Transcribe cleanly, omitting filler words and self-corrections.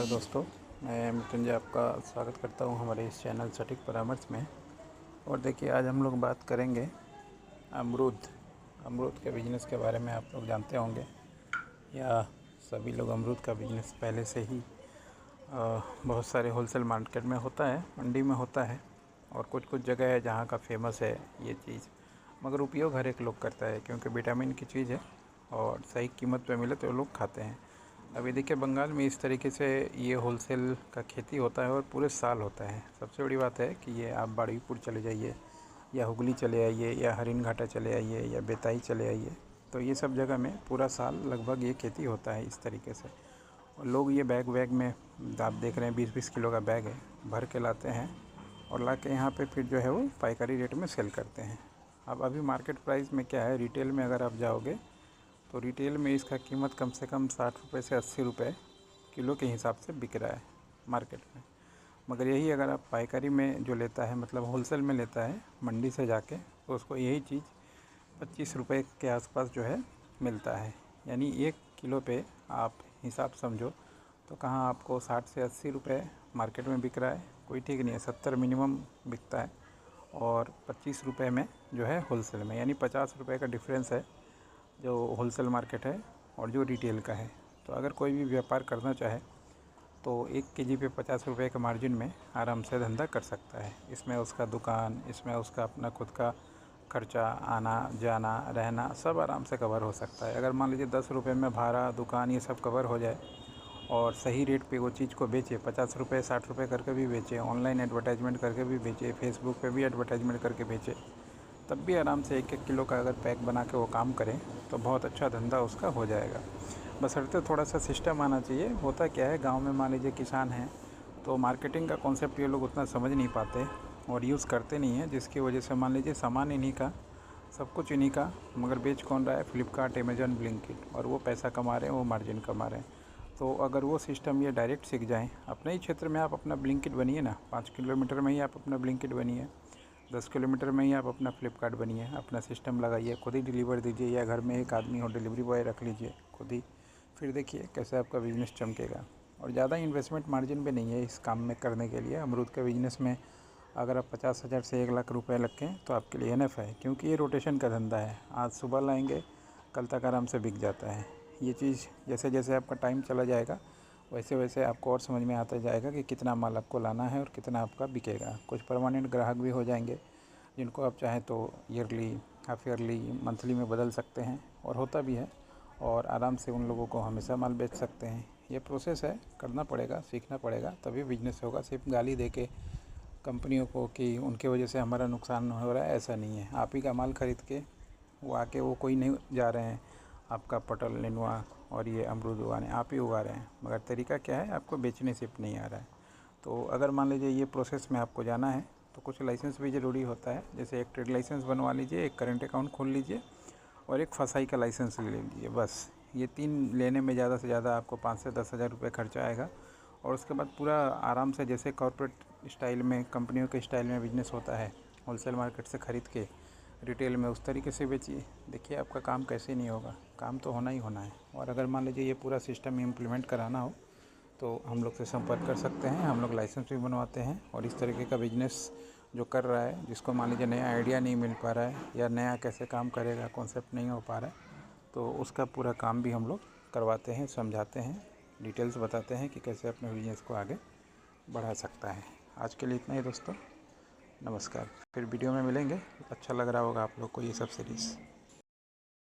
नमस्कार दोस्तों, मैं मृत्युंजय आपका स्वागत करता हूं हमारे इस चैनल सटीक परामर्श में। और देखिए, आज हम लोग बात करेंगे अमरूद के बिज़नेस के बारे में। आप लोग जानते होंगे या सभी लोग अमरूद का बिज़नेस पहले से ही बहुत सारे होलसेल मार्केट में होता है, मंडी में होता है, और कुछ कुछ जगह है जहाँ का फेमस है ये चीज़। मगर उपयोग हर एक लोग करता है क्योंकि विटामिन की चीज़ है और सही कीमत पे मिले तो लोग खाते हैं। अभी देखिए, बंगाल में इस तरीके से ये होलसेल का खेती होता है और पूरे साल होता है। सबसे बड़ी बात है कि ये आप बारुईपुर चले जाइए या हुगली चले आइए या हरिनघाटा चले आइए या बेताई चले आइए, तो ये सब जगह में पूरा साल लगभग ये खेती होता है इस तरीके से। और लोग ये बैग में, आप देख रहे हैं 20-20 किलो का बैग है, भर के लाते हैं और ला के यहाँ पे फिर जो है वो पाइकारी रेट में सेल करते हैं। अब अभी मार्केट प्राइस में क्या है, रिटेल में अगर आप जाओगे तो रिटेल में इसका कीमत कम से कम 60 रुपये से 80 रुपये किलो के हिसाब से बिक रहा है मार्केट में। मगर यही अगर आप पाइकारी में जो लेता है, मतलब होलसेल में लेता है मंडी से जाके, तो उसको यही चीज़ 25 रुपये के आसपास जो है मिलता है। यानी 1 किलो पे आप हिसाब समझो तो कहाँ आपको 60 से 80 रुपये मार्केट में बिक रहा है, कोई ठीक नहीं है, 70 मिनिमम बिकता है और 25 रुपये में जो है होलसेल में, यानी 50 रुपये का डिफरेंस है जो होलसेल मार्केट है और जो रिटेल का है। तो अगर कोई भी व्यापार करना चाहे तो 1 केजी पे 50 रुपये के मार्जिन में आराम से धंधा कर सकता है। इसमें उसका दुकान, इसमें उसका अपना खुद का खर्चा, आना जाना रहना सब आराम से कवर हो सकता है। अगर मान लीजिए 10 रुपये में भाड़ा, दुकान, ये सब कवर हो जाए और सही रेट पे वो चीज़ को बेचे, 50 रुपये 60 रुपये करके भी बेचे, ऑनलाइन एडवर्टाइजमेंट करके भी बेचे, फेसबुक पे भी एडवर्टाइजमेंट करके बेचे, तब भी आराम से 1-1 किलो का अगर पैक बना के वो काम करें तो बहुत अच्छा धंधा उसका हो जाएगा। बशर्ते थोड़ा सा सिस्टम आना चाहिए। होता क्या है, गांव में मान लीजिए किसान हैं तो मार्केटिंग का कॉन्सेप्ट ये लोग उतना समझ नहीं पाते और यूज़ करते नहीं हैं, जिसकी वजह से मान लीजिए सामान इन्हीं का, सब कुछ इन्हीं का, मगर बेच कौन रहा है? फ्लिपकार्ट, अमेज़न, ब्लिंकिट, और वो पैसा कमा रहे हैं, वो मार्जिन कमा रहे हैं। तो अगर वो सिस्टम ये डायरेक्ट सीख जाएँ, अपने ही क्षेत्र में आप अपना ब्लिंकिट बनिए ना, 5 किलोमीटर में ही आप अपना ब्लिंकिट बनिए, 10 किलोमीटर में ही आप अपना फ्लिपकार्ट बनिए, अपना सिस्टम लगाइए, खुद ही डिलीवर दीजिए, या घर में एक आदमी हो डिलीवरी बॉय रख लीजिए खुद ही, फिर देखिए कैसे आपका बिज़नेस चमकेगा। और ज़्यादा इन्वेस्टमेंट मार्जिन पे नहीं है इस काम में करने के लिए। अमरूद के बिज़नेस में अगर आप 50,000 से 1 लाख रुपए रखें तो आपके लिए इनफ है, क्योंकि ये रोटेशन का धंधा है। आज सुबह लाएंगे, कल तक आराम से बिक जाता है। ये चीज़ जैसे जैसे आपका टाइम चला जाएगा वैसे वैसे आपको और समझ में आता जाएगा कि कितना माल आपको लाना है और कितना आपका बिकेगा। कुछ परमानेंट ग्राहक भी हो जाएंगे जिनको आप चाहें तो ईयरली, हाफ ईयरली, मंथली में बदल सकते हैं, और होता भी है। और आराम से उन लोगों को हमेशा माल बेच सकते हैं। ये प्रोसेस है, करना पड़ेगा, सीखना पड़ेगा, तभी बिजनेस होगा। सिर्फ गाली दे के कंपनियों को कि उनके वजह से हमारा नुकसान हो रहा है, ऐसा नहीं है। आप ही का माल ख़रीद के वो आके, वो कोई नहीं जा रहे हैं आपका पटल, नेनुआ और ये अमरूद उगाने, आप ही उगा रहे हैं, मगर तरीका क्या है, आपको बेचने सिर्फ नहीं आ रहा है। तो अगर मान लीजिए ये प्रोसेस में आपको जाना है तो कुछ लाइसेंस भी ज़रूरी होता है। जैसे एक ट्रेड लाइसेंस बनवा लीजिए, एक करेंट अकाउंट खोल लीजिए और एक फसाई का लाइसेंस ले लीजिए। बस ये 3 लेने में ज़्यादा से ज़्यादा आपको 5 से 10 हज़ार रुपये खर्चा आएगा। और उसके बाद पूरा आराम से, जैसे कॉर्पोरेट स्टाइल में, कंपनियों के स्टाइल में बिजनेस होता है, होलसेल मार्केट से ख़रीद के रिटेल में उस तरीके से बेचिए। देखिए आपका काम कैसे नहीं होगा, काम तो होना ही होना है। और अगर मान लीजिए ये पूरा सिस्टम इम्प्लीमेंट कराना हो तो हम लोग से संपर्क कर सकते हैं। हम लोग लाइसेंस भी बनवाते हैं। और इस तरीके का बिजनेस जो कर रहा है, जिसको मान लीजिए नया आइडिया नहीं मिल पा रहा है या नया कैसे काम करेगा कॉन्सेप्ट नहीं हो पा रहा है, तो उसका पूरा काम भी हम लोग करवाते हैं, समझाते हैं, डिटेल्स बताते हैं कि कैसे अपने बिजनेस को आगे बढ़ा सकता है। आज के लिए इतना ही दोस्तों, नमस्कार। फिर वीडियो में मिलेंगे। अच्छा लग रहा होगा आप लोग को ये सब सीरीज़।